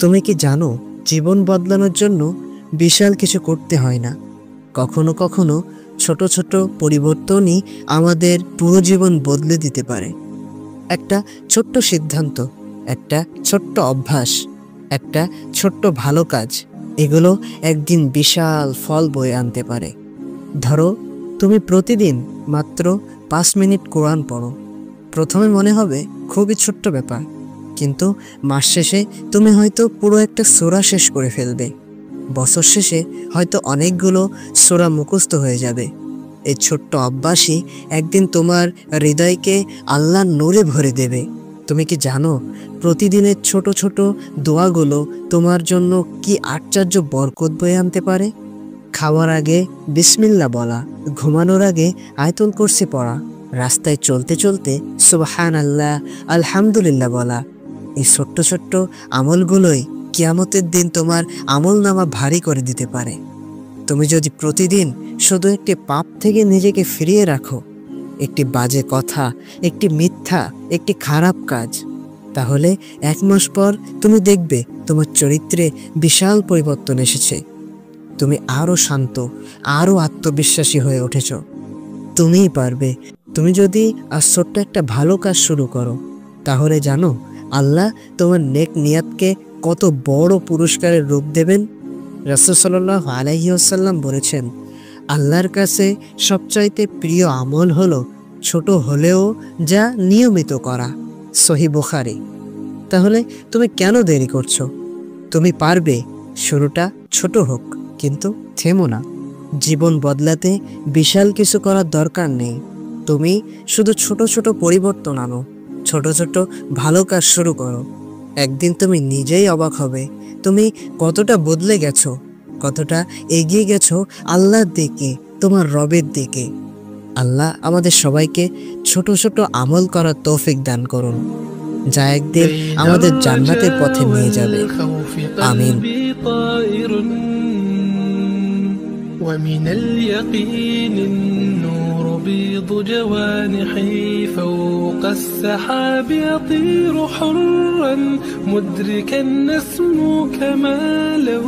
তুমি কি জানো, জীবন বদলানোর জন্য বিশাল কিছু করতে হয় না। কখনো কখনো ছোট ছোট পরিবর্তনই আমাদের পুরো জীবন বদলে দিতে পারে। একটা ছোট্ট সিদ্ধান্ত, একটা ছোট্ট অভ্যাস, একটা ছোট্ট ভালো কাজ, এগুলো একদিন বিশাল ফল বয়ে আনতে পারে। ধরো, তুমি প্রতিদিন মাত্র 5 মিনিট কোরআন পড়ো। প্রথমে মনে হবে খুবই ছোট্ট ব্যাপার, কিন্তু মাস শেষে তুমি হয়তো পুরো একটা সূরা শেষ করে ফেলবে। বছর শেষে হয়তো অনেকগুলো সূরা মুখস্থ হয়ে যাবে। এই ছোট্ট অভ্যাসই একদিন তোমার হৃদয়কে আল্লাহর নূরে ভরে দেবে। তুমি কি জানো, প্রতিদিনের ছোট ছোট দোয়াগুলো তোমার জন্য কি আশ্চর্য বরকত বয়ে আনতে পারে? খাওয়ার আগে বিসমিল্লাহ বলা, ঘুমানোর আগে আয়াতুল কুরসি পড়া, রাস্তায় চলতে চলতে সুবহানাল্লাহ, আলহামদুলিল্লাহ বলা, এই ছোট্ট ছোট্ট আমলগুলোই কিয়ামতের দিন তোমার আমলনামা ভারী করে দিতে পারে। তুমি যদি প্রতিদিন শুধু একটি পাপ থেকে নিজেকে ফিরিয়ে রাখো, একটি বাজে কথা, একটি মিথ্যা, একটি খারাপ কাজ, তাহলে 1 মাস পর তুমি দেখবে তোমার চরিত্রে বিশাল পরিবর্তন এসেছে। তুমি আরও শান্ত, আরও আত্মবিশ্বাসী হয়ে উঠেছ। তুমিই পারবে। তুমি যদি আজ ছোট্ট একটা ভালো কাজ শুরু করো, তাহলে জানো আল্লাহ তোমার নেক নিয়াতকে কত বড় পুরস্কারের রূপ দেবেন। রাসূল সাল্লাল্লাহু আলাইহি ওয়াসাল্লাম বলেছেন, আল্লাহর কাছে সবচাইতে প্রিয় আমল হলো ছোট হলেও যা নিয়মিত করা। সহিহ বুখারী। তাহলে তুমি কেন দেরি করছো? তুমি পারবে। শুরুটা ছোট হোক, কিন্তু থেমো না। জীবন বদলাতে বিশাল কিছু করার দরকার নেই। তুমি শুধু ছোট ছোট পরিবর্তন আনো, ছোট ছোট ভালো কাজ শুরু করো। একদিন তুমি নিজেই অবাক হবে তুমি কতটা বদলে গেছো, কতটা এগিয়ে গেছো আল্লাহর দিকে, তোমার রবের দিকে। আল্লাহ আমাদের সবাইকে ছোট ছোট আমল করার তৌফিক দান করুন, যা একদিন আমাদের জান্নাতের পথে নিয়ে যাবে। আমিন। ومن اليقين النور بيض جوانحي فوق السحاب يطير حرا مدركا نسمو كماله